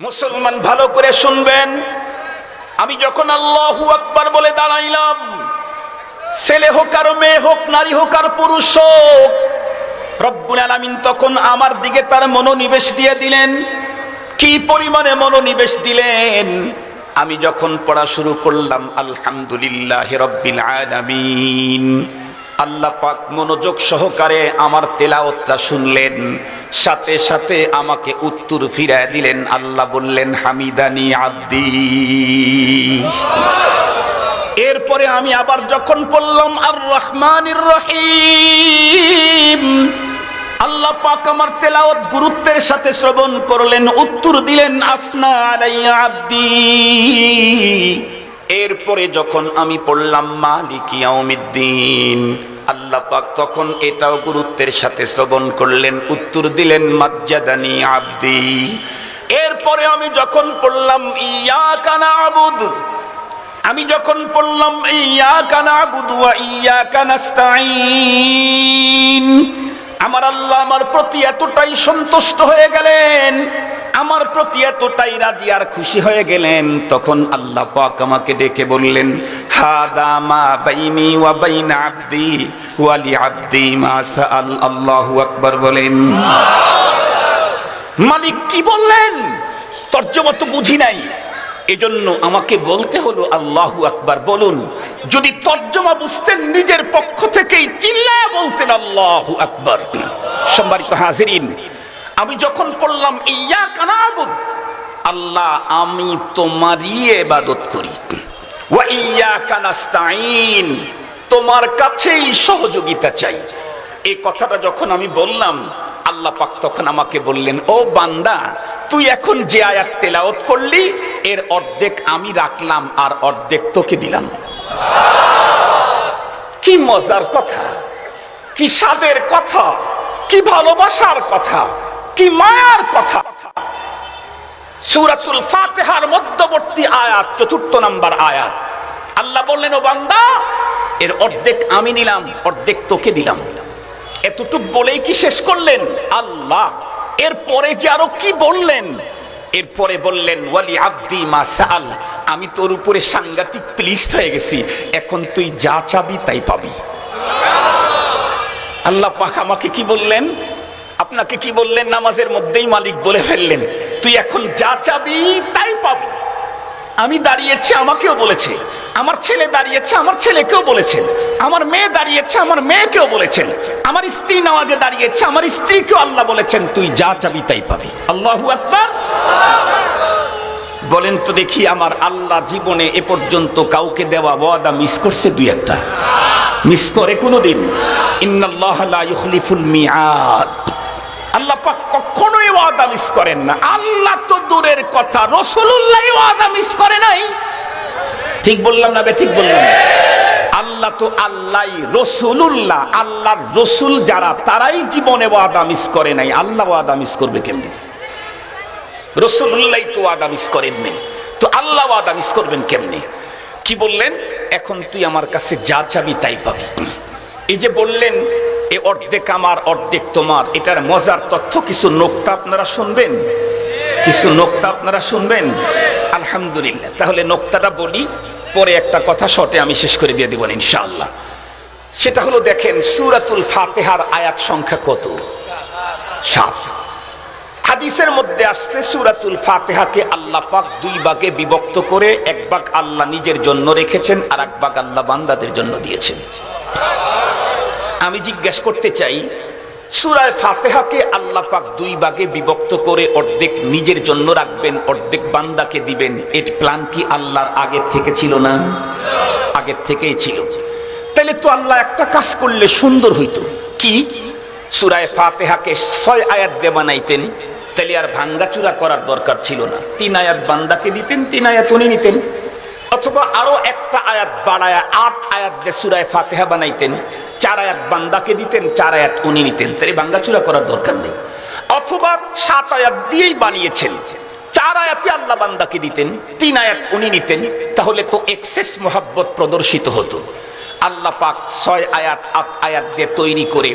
মুসলমান ভালো করে শুনবেন, আমি যখন আল্লাহু আকবার বলে দাঁড়াইলাম, ছেলে হোক আর মেয়ে হোক, নারী হোক আর পুরুষ হোক, রব্বুল আলামিন তখন আমার দিকে তার মনোনিবেশ দিয়ে দিলেন। কি পরিমাণে মনোনিবেশ দিলেন! আমি যখন পড়া শুরু করলাম, আলহামদুলিল্লাহি রাব্বিল আলামিন, আল্লাহ পাক মনোযোগ সহকারে আমার তেলাওয়াতটা শুনলেন, সাথে সাথে আমাকে উত্তর ফিরায় দিলেন। আল্লাহ বললেন, হামিদানি আব্দি। এরপরে আমি আবার যখন পড়লাম আর রহমানির রহিম, আল্লাহ পাক আমার তেলাওয়াত গুরুত্বের সাথে শ্রবণ করলেন, উত্তর দিলেন, আসনা আলাইয়া আব্দি। এরপরে যখন আমি পড়লাম মালিকি ইয়াউমিদ্দিন, আল্লাহ পাক তখন এটাও গুরুত্বের সাথে শ্রবণ করলেন, উত্তর দিলেন, মাজ্জাদানি আব্দি। এরপরে আমি যখন পড়লাম ইয়াকা না'বুদু, আমি যখন পড়লাম ইয়াকা না'বুদু ওয়া ইয়াকা নাস্তাঈন, আমার আল্লাহ আমার প্রতি এতটাই সন্তুষ্ট হয়ে গেলেন, আমার প্রতি এতটাই রাজি আর খুশি হয়ে গেলেন, তখন আল্লাহ পাক আমাকে ডেকে বললেন, হাদা মা বাইনি ওয়া বাইনা আব্দি ওয়া লি আব্দি মা সাআল। আল্লাহু আকবার বলেন। মালিক কি বললেন তর্জমা তো বুঝি নাই, এজন্য আমাকে বলতে হলো আল্লাহু আকবার বলুন। যদি তর্জমা বুঝতেন নিজের পক্ষ থেকেই চিল্লায়া বলতেন আল্লাহু আকবার। সম্মানিত হাজিরিন, আমি যখন পড়লাম ইয়াকা না'বুদু, আল্লাহ আমি তোমারই ইবাদত করি, ওয়া ইয়াকা নাস্তাঈন, তোমার কাছেই সহযোগিতা চাই। এই কথাটা যখন আমি বললাম, আল্লাহ পাক তখন আমাকে বললেন, ও বান্দা, তুই এখন যে আয়াত তেলাওয়াত করলি, এর অর্ধেক আমি রাখলাম আর অর্ধেক তোকে দিলাম। কি মজার কথা, কি স্বাদের কথা, কি ভালোবাসার কথা, কি মায়ার কথা। সূরাতুল ফাতিহার মধ্যবর্তী আয়াত, ৪র্থ নাম্বার আয়াত, আল্লাহ বললেন, ও বান্দা, এর অর্ধেক আমি নিলাম, অর্ধেক তোকে দিলাম। এতটুক বলেই কি শেষ করলেন? আল্লাহ এরপরে যে আরো কি বললেন, এরপরে বললেন, ওয়ালি আব্দি মা সাআল, আমি তোর উপরে সাংঘাতিক প্লিজড হয়ে গেছি, এখন তুই যা চাবি তাই পাবি। আল্লাহ পাক আমাকে কি বললেন, আপনাকে কি বললেন? নামাজের মধ্যেই মালিক বলে ফেললেন, তুই এখন যা চাবি তাই পাবি। আমি দাঁড়িয়েছি, আমাকেও বলেছে, আমার ছেলে দাঁড়িয়েছে, আমার ছেলেকেও বলেছেন, আমার মেয়ে দাঁড়িয়েছে, আমার মেয়েকেও বলেছেন, আমার স্ত্রী নামাজে দাঁড়িয়েছে, আমার স্ত্রীকেও আল্লাহ বলেছেন, তুই যা চাবি তাই পাবি। আল্লাহু আকবার বলেন তো দেখি, আমার আল্লাহ জীবনে এ পর্যন্ত কাউকে দেওয়া ওয়াদা মিস করছে? দুই একটা মিস করে কোনোদিন? ইন্নাল্লাহা লা ইউখলিফুল মিআদ। আল্লাহ পাক কখনোই ওয়াদা মিস করেন না। আল্লাহ তো দূরের কথা, রাসূলুল্লাহ ওয়াদা মিস করে নাই। ঠিক বললাম না? ঠিক বললাম। আল্লাহ তো আল্লাহই, রাসূলুল্লাহ, আল্লাহর রাসূল যারা, তারাই জীবনে ওয়াদা মিস করে নাই। আল্লাহ ওয়াদা মিস করবে কেমনে? রাসূলুল্লাহ তো ওয়াদা মিস করেন নাই, তো আল্লাহ ওয়াদা মিস করবেন কেমনে? কি বললেন? এখন তুই আমার কাছে যা চাবি তাই পাবি। এই যে বললেন, এ অর্ধেক আমার অর্ধেক তোমার, এটার মজার তথ্য কিছু নোকতা আপনারা শুনবেন, কিছু নোকতা আপনারা শুনবেন। আলহামদুলিল্লাহ, তাহলে নোকতাটা বলি, পরে একটা কথা শর্টে আমি শেষ করে দিয়ে দেব ইনশাআল্লাহ। সেটা হলো, দেখেন সূরাতুল ফাতিহার আয়াত সংখ্যা কত? ৭। হাদিসের মধ্যে আসছে, সূরাতুল ফাতিহাকে আল্লাহ পাক দুই ভাগে বিভক্ত করে, এক ভাগ আল্লাহ নিজের জন্য রেখেছেন, আর এক ভাগ আল্লাহ বান্দাদের জন্য দিয়েছেন। আমি জিজ্ঞেস করতে চাই, সূরা ফাতিহাকে আল্লাহ পাক দুই ভাগে বিভক্ত করে অর্ধেক নিজের জন্য রাখবেন, অর্ধেক বান্দাকে দিবেন, এর প্ল্যান কি আল্লাহর আগের থেকে ছিল না? আগের থেকেই ছিল। তাহলে তো আল্লাহ একটা কাজ করলে সুন্দর হইতো। কি? সূরা ফাতিহাকে ৬ আয়াত দিয়ে বানাইতেন, তাহলে আর ভাঙ্গাচুরা করার দরকার ছিল না। ৩ আয়াত বান্দাকে দিতেন, ৩ আয়াত উনি নিতেন। অথবা আরো একটা আয়াত বাড়ায়া ৮ আয়াত দিয়ে সূরা ফাতিহা বানাইতেন, ৪ আয়াত বান্দাকে দিতেন, ৪ আয়াত উনি নিতেন, তাহলে ভাঙ্গাচুরা করার দরকার নেই। অথবা ৭ আয়াত দিয়েই বানিয়েছেন, ৪ আয়াতে আল্লাহ বান্দাকে দিতেন, ৩ আয়াত উনি নিতেন, তাহলে তো এক্সেস মোহাব্বত প্রদর্শিত হতো। আল্লাহ পাক 6 আয়াত 8 আয়াত দিয়ে তৈরি করে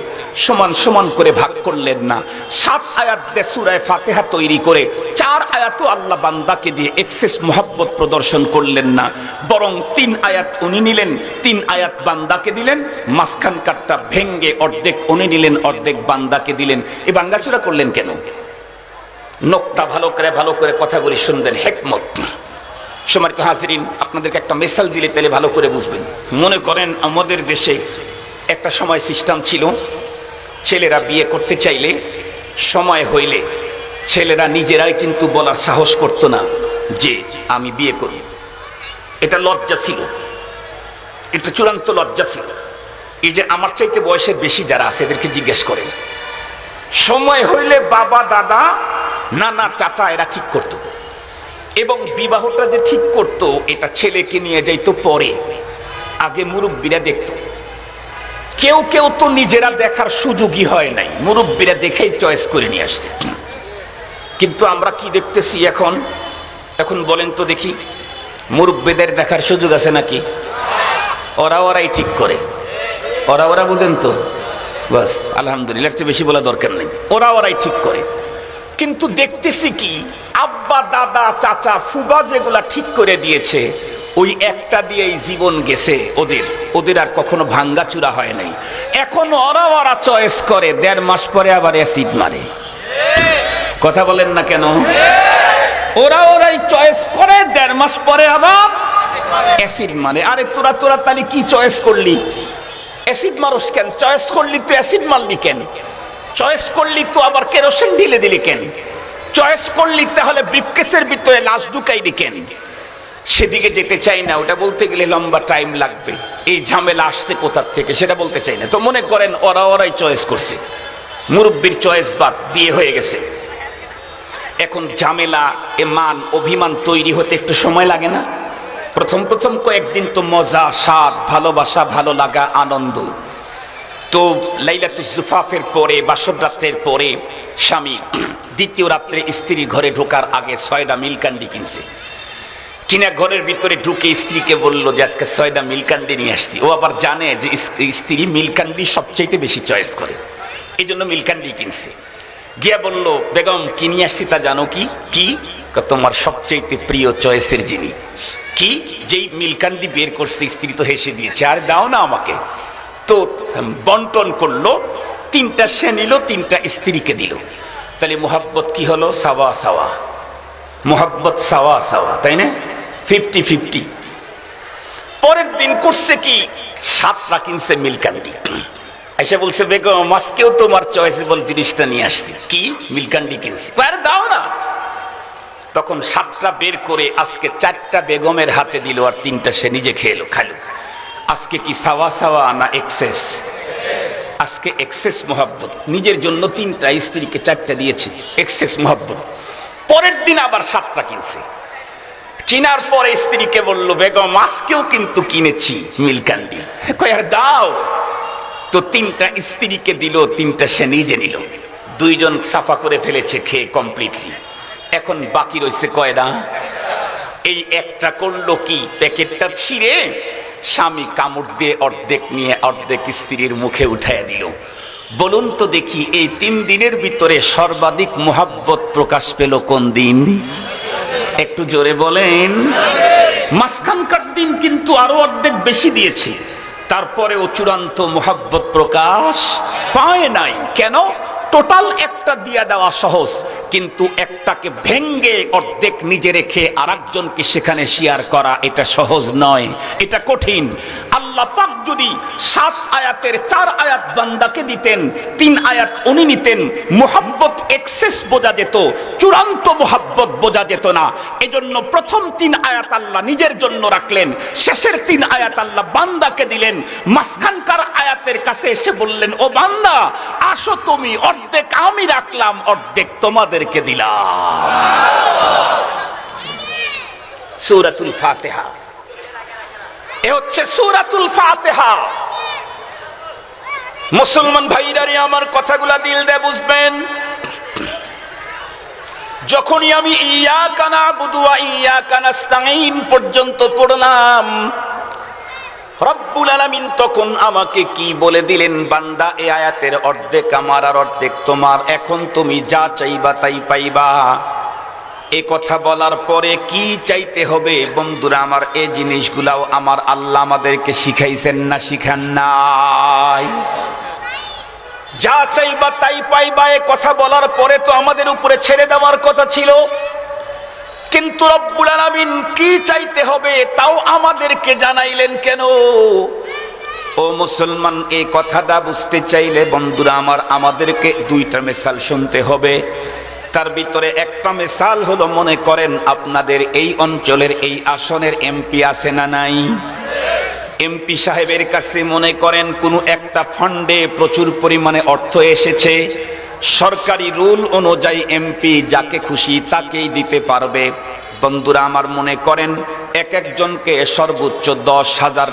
সমান সমান করে ভাগ করলেন না, 7 আয়াত দিয়ে সূরা ফাতিহা তৈরি করে 4 আয়াতও আল্লাহ বান্দাকে দিয়ে এক্সেস মোহাব্বত প্রদর্শন করলেন না, বরং 3 আয়াত উনি নিলেন, 3 আয়াত বান্দাকে দিলেন, মাঝখান কাটটা ভেঙ্গে অর্ধেক উনি নিলেন, অর্ধেক বান্দাকে দিলেন। এই ভাঙ্গাচোরা করলেন কেন? নোকটা ভালো করে কথাগুলি শুনবেন, হিকমত। সম্মানিত হাজিরিন, আপনাদেরকে একটা মিসাল দিলে তাহলে ভালো করে বুঝবেন। মনে করেন আমাদের দেশে একটা সময় সিস্টেম ছিল, ছেলেরা বিয়ে করতে চাইলে সময় হইলে ছেলেরা নিজেরাই কিন্তু বলার সাহস করত না যে আমি বিয়ে করি। এটা লজ্জা ছিল, এটা চূড়ান্ত লজ্জা ছিল। এই যে আমার চাইতে বয়সের বেশি যারা আছে এদেরকে জিজ্ঞেস করেন, সময় হইলে বাবা, দাদা, নানা, চাচা এরা ঠিক করতো, এবং বিবাহটা যে ঠিক করতো এটা ছেলেকে নিয়ে যাইতো পরে, আগে মুরব্বীরা দেখতো। কেউ কেউ তো নিজেরা দেখার সুযোগই হয় নাই, মুরব্বীরা দেখেই চয়েস করে নিয়ে আসতে। কিন্তু আমরা কি দেখতেছি এখন? এখন বলেন তো দেখি, মুরব্বীদের দেখার সুযোগ আছে নাকি? ওরাই ঠিক করে, ওরা বুঝেন তো, বাস আলহামদুলিল্লাহ, এর চেয়ে বেশি বলা দরকার নেই। ওরাই ঠিক করে। কিন্তু দেখতেছি কি, আব্বা, দাদা, চাচা, ফুবা যেগুলা ঠিক করে দিয়েছে ওই একটা দিয়েই জীবন গেছে ওদের আর কখনো ভাঙ্গাচুরা হয় নাই। এখন ওরা চয়েস করে, 1.5 মাস পরে আবার অ্যাসিড মারে। কথা বলেন না কেন? ওরাই চয়েস করে, 1.5 মাস পরে আবার অ্যাসিড মারে। আরে তোরা তাহলে কি চয়েস করলি? অ্যাসিড মারস কেন? চয়েস করলি তো অ্যাসিড মারলি কেন? চয়েস করলি তো আবার কেরোসিন ঢেলে দিলি কেন? চয়েস করলি তাহলে ব্রিফকেসের ভিতরে লাশ ঢুকাইলি কেন? সেদিকে যেতে চাই না, ওটা বলতে গেলে লম্বা টাইম লাগবে। এই ঝামেলা আসছে কোথা থেকে সেটা বলতে চাই না। তো মনে করেন ওরাই চয়েস করছে, মুরব্বীর চয়েস বাদ, বিয়ে হয়ে গেছে। এখন ঝামেলা, মান অভিমান তৈরি হতে একটু সময় লাগে না? প্রথম কয়েকদিন তো মজা, স্বাদ, ভালোবাসা, ভালো লাগা, আনন্দ। তো লাইলাতুজ জুফাফের পরে, বাসর রাত্রের পরে স্বামী দ্বিতীয় রাত্রে স্ত্রীর ঘরে ঢোকার আগে 6টা মিল্কান্ডি কিনছে। কিনা ঘরের ভিতরে ঢুকে স্ত্রীকে বললো যে আজকে 6টা মিল্কান্ডি নিয়ে আসছি। ও আবার জানে যে স্ত্রী মিল্কান্ডি সবচাইতে বেশি চয়েস করে, এই জন্য মিল্কান্ডি কিনছে। গিয়া বলল, বেগম কি নিয়ে আসছি তা জানো কি? কি? তোমার সবচাইতে প্রিয় চয়েসের জিনিস। কি? যেই মিল্কান্ডি বের করছে স্ত্রী তো হেসে দিয়েছে, আর দাও না আমাকে। তো বন্টন করলো, 3টা সে নিল, 3টা স্ত্রীকে দিল। তাহলে মোহাব্বত কি হলো? সাওয়া সাওয়া, মোহাব্বত সাওয়া সাওয়া, তাই না? 50-50। পরের দিন করছে কি, 7টা কিনছে মিল্কান্ডি। এসে বলছে, বেগম আজকেও তোমার চয়েসেবল জিনিসটা নিয়ে আসছি। কি? মিল্কান্ডি কিনছি। আরে দাও না। তখন 7টা বের করে আজকে 4টা বেগমের হাতে দিল, আর 3টা সে নিজে খাইলো। আজকে কি সাওয়া সাওয়া না এক্সেস? আজকে এক্সেস মোহাব্বত। নিজের জন্য 3টা, স্ত্রীকে 4টা দিয়েছে, এক্সেস মোহাব্বত। পরের দিন আবার 7টা কিনছে। কিনার পরে স্ত্রীকে বলল, বেগম আজকেও কিন্তু কিনেছি মিল্কান্ডি। কই আর দাও। তো 3টা স্ত্রীকে দিল, 3টা সে নিজে নিল। 2 জন সাফা করে ফেলেছে খেয়ে কমপ্লিটলি। এখন বাকি রয়েছে কয়টা? এই একটা করলো কি, প্যাকেটটা ছিঁড়ে স্বামী কামড় দিয়ে অর্ধেক নিয়ে অর্ধেক স্ত্রীর মুখে উঠাইয়া দিল। বলুন তো দেখি, এই 3 দিনের ভিতরে সর্বাধিক মোহাব্বত প্রকাশ পেল কোন দিন? একটু জোরে বলেন। মাঝখানকার দিন কিন্তু আরো অর্ধেক বেশি দিয়েছে, তারপরেও চূড়ান্ত মোহাব্বত প্রকাশ পায় নাই। কেন? টোটাল একটা দিয়া দেওয়া সহজ, কিন্তু একটাকে ভেঙ্গে অর্ধেক নিজে রেখে আরেকজনকে সেখানে শেয়ার করা এটা সহজ নয়, এটা কঠিন। আল্লাহ পাক যদি 7 আয়াতের 4 আয়াত বান্দাকে দিতেন, 3 আয়াত উনি নিতেন, মোহাব্বত এক্সেস বোঝা যেত, চূড়ান্ত মোহাব্বত বোঝা যেত না। এজন্য প্রথম 3 আয়াত আল্লাহ নিজের জন্য রাখলেন, শেষের 3 আয়াত আল্লাহ বান্দাকে দিলেন। মাঝখানকার আয়াতের কাছে এসে বললেন, ও বান্দা আসো তুমি, অর্ধেক আমি রাখলাম, অর্ধেক তোমাদেরকে দিলাম। সূরাতুল ফাতিহা, এ হচ্ছে সূরাতুল ফাতিহা। মুসলমান ভাইরা আমার কথাগুলা দিল দিয়ে বুঝবেন। যখনই আমি ইয়াকা নাবুদু ওয়া ইয়াকা নাস্তাঈন পর্যন্ত পড়লাম, রব্বুল আলামিন তখন আমাকে কি বলে দিলেন, বান্দা এই আয়াতের অর্ধেক আমার আর অর্ধেক তোমার, এখন তুমি যা চাইবা তাই পাইবা। এ কথা বলার পরে কি চাইতে হবে বন্ধুরা আমার, এই জিনিসগুলাও আমার আল্লাহ আমাদেরকে শিখাইছেন না শিখান নাই? যা চাইবা তাই পাইবা এ কথা বলার পরে তো আমাদের উপরে ছেড়ে দেওয়ার কথা ছিল, কিন্তু রব্বুল আলামিন কি চাইতে হবে তাও আমাদেরকে জানাইলেন কেন? ও মুসলমান, এই কথাটা বুঝতে চাইলে বন্ধুরা আমার আমাদেরকে দুইটা মিসাল শুনতে হবে। তার ভিতরে একটা মিসাল হলো, মনে করেন আপনাদের এই অঞ্চলের এই আসনের এমপি আছে না নাই? এমপি সাহেবের কাছে মনে করেন কোনো একটা ফান্ডে প্রচুর পরিমাণে অর্থ এসেছে, সরকারি রুল অনুযায়ী এমপি যাকে খুশি তাকেই দিতে পারবে। বন্ধুরা আমার মনে করেন এক একজনকে সর্বোচ্চ 10,000,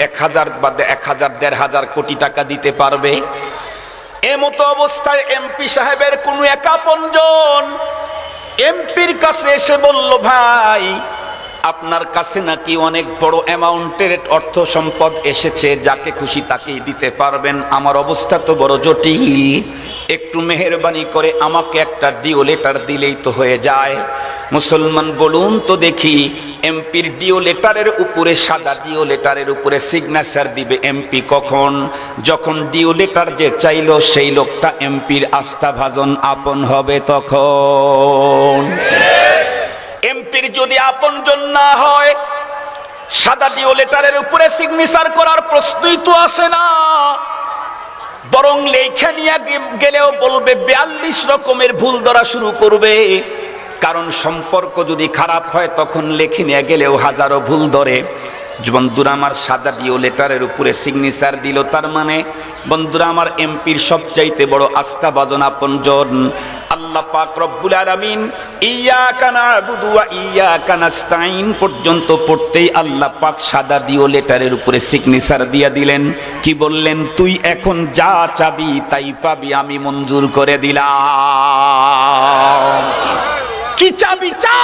1,000 বা 1,000, 1,500 কোটি টাকা দিতে পারবে। এমতো অবস্থায় এমপি সাহেবের কোন এক আপনজন এমপির কাছে এসে বলল, ভাই আপনার কাছে নাকি অনেক বড় অ্যামাউন্টের অর্থ সম্পদ এসেছে, যাকে খুশি তাকেই দিতে পারবেন, আমার অবস্থা তো বড় জটিল, একটু মেহেরবানি করে আমাকে একটা ডিও লেটার দিলেই তো হয়ে যায়। মুসলমান বলুন তো দেখি, এমপির ডিও লেটারের উপরে, সাদা ডিও লেটারের উপরে সিগনেচার দিবে এমপি কখন? যখন ডিও লেটার যে চাইলো সেই লোকটা এমপির আস্থাভাজন আপন হবে তখন। এমপির যদি আপনজন না হয়, সাদা ডিও লেটারের উপরে সিগনেচার করার প্রশ্নই তো আসে না, বরং লেখা নিয়ে গেলেও বলবে 42 রকমের ভুল ধরা শুরু করবে। কারণ সম্পর্ক যদি খারাপ হয় তখন লেখে নিয়ে গেলেও হাজারো ভুল ধরে। বন্ধুরা আমার সাদা ডিও লেটারের উপরে সিগনেচার দিল, তার মানে বন্ধুরা আমার এমপির সবচাইতে বড় আস্থাভাজন আপনজন আল্লাহ পাক রব্বুল আলামিন। ইয়্যাকা না'বুদু ওয়া ইয়্যাকা নাস্তাঈন পর্যন্ত পড়তেই আল্লাহ পাক সাদা ডিও লেটারের উপরে সিগনেচার দিয়া দিলেন। কি বললেন? তুই এখন যা চাবি তাই পাবি, আমি মঞ্জুর করে দিলাম। কি চাবি চা।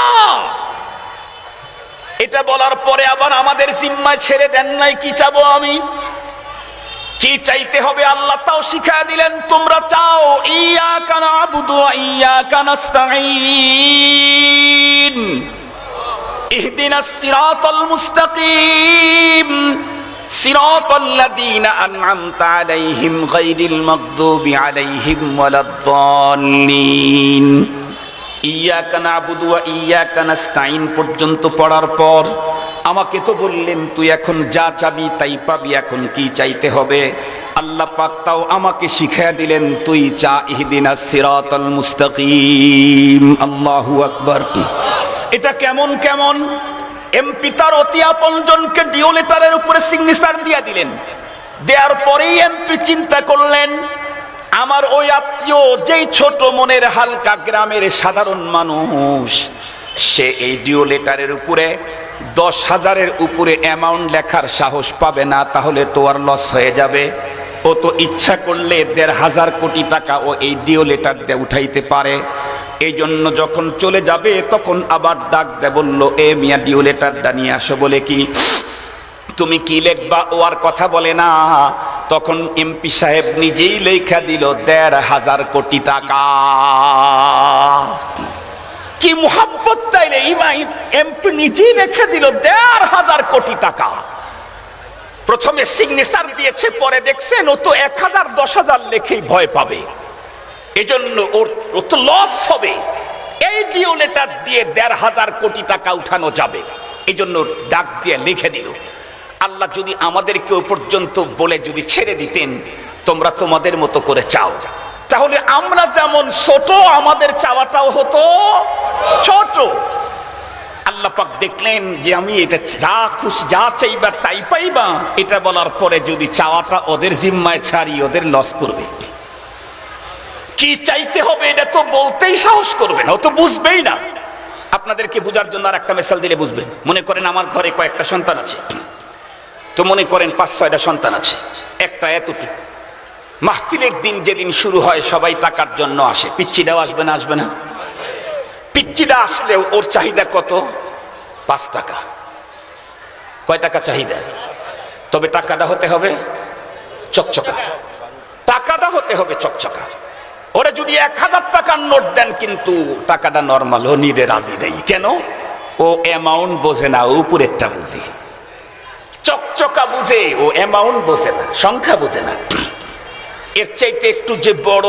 এটা বলার পরে আবার আমাদের জিম্মায় ছেড়ে দেন নাই কি চাবো আমি, কি চাইতে হবে আল্লাহ তাও শিখায়া দিলেন। তোমরা চাও ইয়্যাকা না'বুদু ওয়া ইয়্যাকা নাস্তাঈন, ইহদিনাস সিরাতাল মুস্তাকিম, সিরাতাল্লাযীনা আন'আমতা আলাইহিম গায়রিল মাগদুবি আলাইহিম ওয়ালাদ-দাল্লিন। ইয়্যাকা না'বুদু ওয়া ইয়্যাকা নাস্তাঈন পর্যন্ত পড়ার পর আমাকে তো বললেন তুই এখন যা চাবি তাই পাবি, এখন কি চাইতে হবে? আল্লাহ পাক তাও আমাকে শিখিয়ে দিলেন, তুই চা ইহদিনাস সিরাতাল মুস্তাকিম। আল্লাহু আকবার। এটা কেমন কেমন? এমপি তার অতি আপনজনকে ডিও লেটারের উপরে সিগনেচার দিয়ে দিলেন, দেওয়ার পরেই এমপি চিন্তা করলেন, আমার ওই আত্মীয় যেই ছোট মনের হালকা গ্রামের সাধারণ মানুষ, সে এই ডিও লেটারের উপরে 10,000-এর উপরে অ্যামাউন্ট লেখার সাহস পাবে না, তাহলে তো আর লস হয়ে যাবে। ও তো ইচ্ছা করলে 1,500 কোটি টাকা ও এই ডিও লেটার দিয়ে উঠাইতে পারে। এই জন্য যখন চলে যাবে তখন আবার ডাক দে বলল, এ মিয়া ডিও লেটারটা নিয়ে আসো। বলে কি তুমি কি লিখবা? ও আর কথা বলে না। তখন এমপি সাহেব নিজেই লেখা দিল 1,500 কোটি টাকা। কি মুহাব্বত! তাইলে এমপি নিজেই লেখা দিল 1,500 কোটি টাকা। প্রথমে সিগনেচার দিয়েছে, পরে দেখছেন ও তো 1,000, 10,000 লেখেই ভয় পাবে, এজন্য ওর তো লস হবে। এই ডিও লেটার দিয়ে 1,500 কোটি টাকা উঠানো যাবে, এই জন্য ডাক দিয়ে লিখে দিল। আল্লাহ যদি আমাদেরকে ও পর্যন্ত বলে যদি ছেড়ে দিতেন, তোমরা তোমাদের মতো করে চাও, তাহলে আমরা যেমন ছোট আমাদের চাওয়াটাও হতো ছোট। আল্লাহ পাক দেখলেন যে আমি এটা যা খুশি যা চাইবা তাই পাইবা, এটা বলার পরে যদি চাওয়াটা ওদের জিম্মায় ছাড়ি, ওদের লস করবে। কি চাইতে হবে এটা তো বলতেই সাহস করবে না, ও তো বুঝবেই না। আপনাদেরকে বোঝার জন্য আর একটা মিসাল দিলে বুঝবেন। মনে করেন আমার ঘরে কয়েকটা সন্তান আছে, তো মনে করেন 5-6টা সন্তান আছে, একটা এতটুকু। মাহফিলের দিন যেদিন শুরু হয় সবাই টাকার জন্য আসে। পিচ্চিটাও আসবে না? আসবে না? পিচ্চিটা আসলেও ওর চাহিদা কত? 5 টাকা। কয় টাকা চাহিদা? তবে টাকাটা হতে হবে চকচকা, টাকাটা হতে হবে চকচকা। ওরা যদি 1000 টাকার নোট দেন কিন্তু টাকাটা নর্মাল, ও নিতে রাজি নেই। কেন? ও অ্যামাউন্ট বোঝে না, উপরেরটা বুঝে, চকচকা বুঝে, ও অ্যামাউন্ট বোঝে না, সংখ্যা বোঝে না। এর চাইতে একটু যে বড়,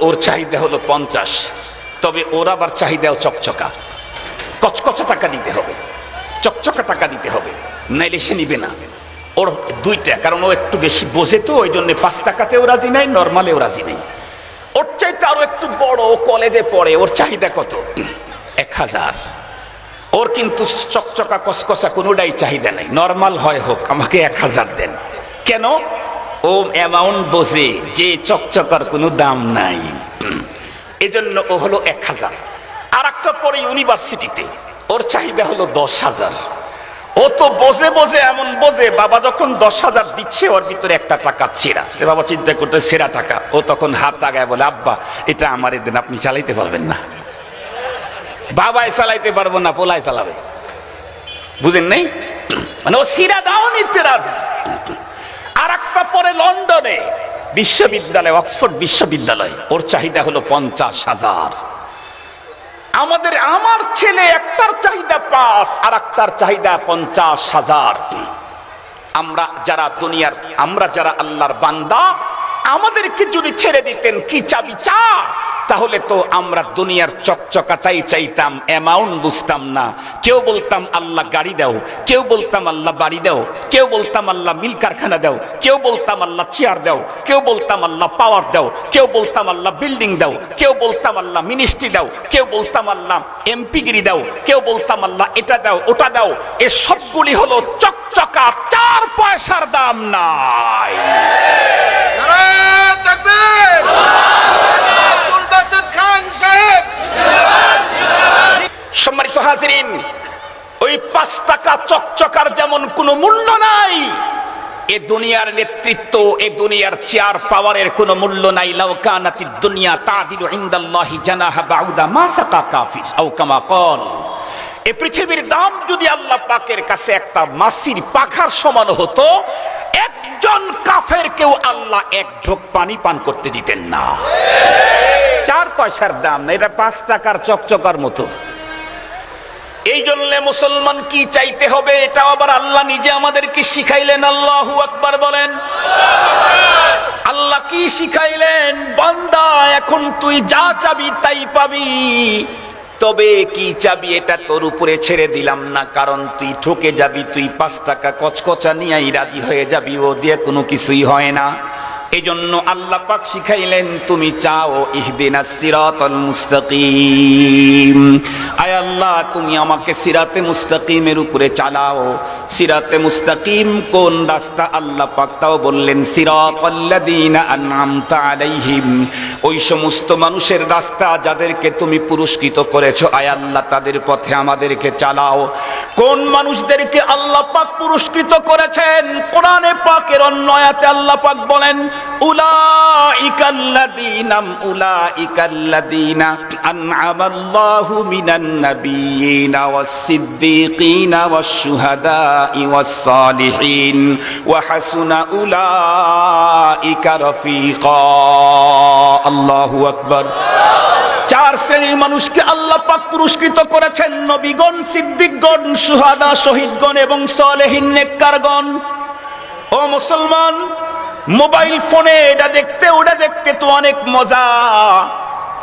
ওর চাহিদা হলো 50, তবে ওর আবার চাহিদাও চকচকা, কচকচা টাকা দিতে হবে, চকচকা টাকা দিতে হবে, নাইলে সে নিবে না। ওর দুইটা, কারণ ও একটু বেশি বোঝে তো, ওই জন্য 5 টাকাতেও রাজি নাই, নর্মালেও রাজি নেই। ওর চাইতে আরো একটু বড়, ও কলেজে পড়ে, ওর চাহিদা কত? 1000। ওর কিন্তু চকচকা কসকসা কোনোটাই চাহিদা নাই, নর্মাল হয় হোক, আমাকে 1000 দেন। কেন? ও অ্যামাউন্ট বোঝে যে চকচকার কোনো দাম নাই, এজন্য ও হলো 1000। আর একটা পরে ইউনিভার্সিটিতে, ওর চাহিদা হলো 10,000। ও তো বোঝে বোঝে, এমন বোঝে, বাবা যখন 10,000 দিচ্ছে, ওর ভিতরে একটা টাকা ছেঁড়া। বাবা চিন্তা করতে, ছেঁড়া টাকা। ও তখন হাত আগায় বলে, আব্বা এটা আমারে দেন, আপনি চালাইতে পারবেন না। বাবাই চালাইতে পারবো না, পোলাই চালাবে। বুঝেন নাই? মানে ও ছিঁড়া দাও নিতে রাজি। আর একটা পরে লন্ডনে বিশ্ববিদ্যালয়, অক্সফোর্ড বিশ্ববিদ্যালয়, ওর চাহিদা হলো 50,000। আমার ছেলে একটার চাহিদা 5, আর একটার চাহিদা 50,000। আমরা যারা আল্লাহর বান্দা, আমাদেরকে যদি ছেড়ে দিতেন কি চাবি চা, তাহলে তো আমরা দুনিয়ার চকচকাটাই চাইতাম, অ্যামাউন্ট বুঝতাম না। কেউ বলতাম আল্লাহ গাড়ি দাও, কেউ বলতাম আল্লাহ বাড়ি দাও, কেউ বলতাম আল্লাহ মিল কারখানা দাও, কেউ বলতাম আল্লাহ চেয়ার দাও, কেউ বলতাম আল্লাহ পাওয়ার দাও, কেউ বলতাম আল্লাহ বিল্ডিং দাও, কেউ বলতাম আল্লাহ মিনিস্ট্রি দাও, কেউ বলতাম আল্লাহ এমপিগিরি দাও, কেউ বলতাম আল্লাহ এটা দাও ওটা দাও। এ সবগুলি হলো চকচকা, 4 পয়সার দাম নাই। সম্মানিত হাজিরিন, ওই 5 টাকা চকচকার যেমন কোনো মূল্য নাই, এ দুনিয়ার নেতৃত্ব, এ দুনিয়ার চেয়ার পাওয়ারের কোনো মূল্য নাই। লাউ কানাতিদ দুনিয়া তাদিলু ইনদাল্লাহি জানাহা বাউদা মা সাকা কাফির আও কামা ক্বাল। এই পৃথিবীর দাম যদি আল্লাহ পাকের কাছে একটা মাছির পাখার সমান হতো, একজন কাফেরকেও আল্লাহ 1 ঢোক পানি পান করতে দিতেন না। 4 পয়সার দাম না, এটা 5 টাকার চকচকার মতো। এই জন্য মুসলমান কি চাইতে হবে, এটা আবার আল্লাহ নিজে আমাদেরকে শিখাইলেন। আল্লাহু আকবার বলেন। আল্লাহ কি শিখাইলেন? বান্দা, এখন তুই যা চাবি তাই পাবি, তবে কি চাবি এটা তোর উপরে ছেড়ে দিলাম না, কারণ তুই ঠকে যাবি। তুই 5 টাকা কচকচা নিয়েই রাজি হয়ে যাবি, ও দিয়ে কোনো কিছুই হয় না। এই জন্য আল্লাহ পাক শিখাইলেন, তুমি চাও ইহদিনাস সিরাতাল মুস্তাকিম, আয় আল্লাহ তুমি আমাকে সিরাতে মুস্তাকিমের উপরে চালাও। সিরাতে মুস্তাকিম কোন রাস্তা? আল্লাহ পাক তাও বললেন, সিরাতাল্লাযীনা আন'আমতা আলাইহিম, ওই সমস্ত মানুষের রাস্তা যাদেরকে তুমি পুরস্কৃত করেছো, আয় আল্লাহ তাদের পথে আমাদেরকে চালাও। কোন মানুষদেরকে আল্লাহ পাক পুরস্কৃত করেছেন? কোরআনে পাকের অন্য আয়াতে আল্লাহ পাক বলেন, উলাইকাল্লাযীনা আন'আমাল্লাহু মিনান নাবিয়্যিনা ওয়াস-সিদ্দীকিনা ওয়াশ-শুহাদা'i ওয়াস-সালিহিন ওয়া হাসুনা উলাইকা রাফীকা। আল্লাহু আকবার। 4 শ্রেণীর মানুষকে আল্লাহ পাক পুরস্কৃত করেছেন, নবীগণ, সিদ্দিকগণ, শুহাদা, শহীদগণ এবং সালেহিন নেককারগণ। ও মুসলমান, মোবাইল ফোনে এটা দেখতে ওটা দেখতে তো অনেক মজা,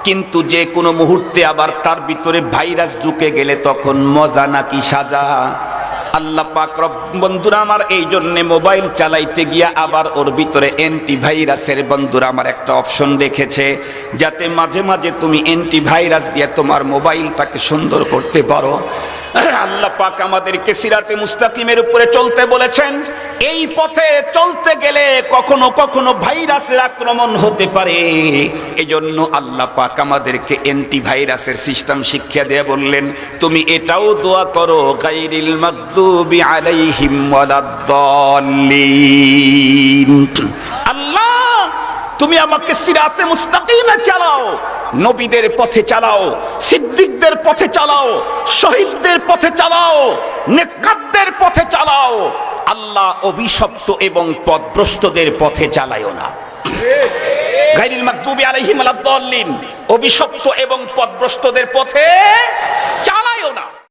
কিন্তু যে কোনো মুহূর্তে আবার তার ভিতরে ভাইরাস ঢুকে গেলে তখন মজা নাকি সাজা? আল্লাহ পাক বন্ধুরা আমার এই জন্য মোবাইল চালাইতে গিয়া আবার ওর ভিতরে অ্যান্টিভাইরাসের বন্ধুরা আমার একটা অপশন রেখেছে, যাতে মাঝে মাঝে তুমি অ্যান্টিভাইরাস দিয়ে তোমার মোবাইলটাকে সুন্দর করতে পারো। আল্লাহ পাক আমাদেরকে সিরাতে মুস্তাকিমের উপরে চলতে বলেছেন। এই পথে চলতে গেলে কখনো কখনো ভাইরাসের আক্রমণ হতে পারে, এজন্য আল্লাহ পাক আমাদেরকে অ্যান্টিভাইরাসের সিস্টেম শিক্ষা দিয়ে বললেন, তুমি এটাও দোয়া করো, গায়রিল মাগদুবি আলাইহিম ওয়ালাদ-দাল্লিন। আল্লাহ তুমি আমাকে সিরাতে মুস্তাকিমে চালাও, নবীদের পথে চালাও, সিদ্দিকদের পথে চালাও, শহীদদের পথে চালাও, নেককারদের পথে চালাও। আল্লাহ অভিশপ্ত এবং পথভ্রষ্টদের পথে চালায়ও না। গায়রিল মাগদুবি আলাইহিম ওয়ালাদ-দাল্লিন, অভিশপ্ত এবং পথভ্রষ্টদের পথে চালায়ও না।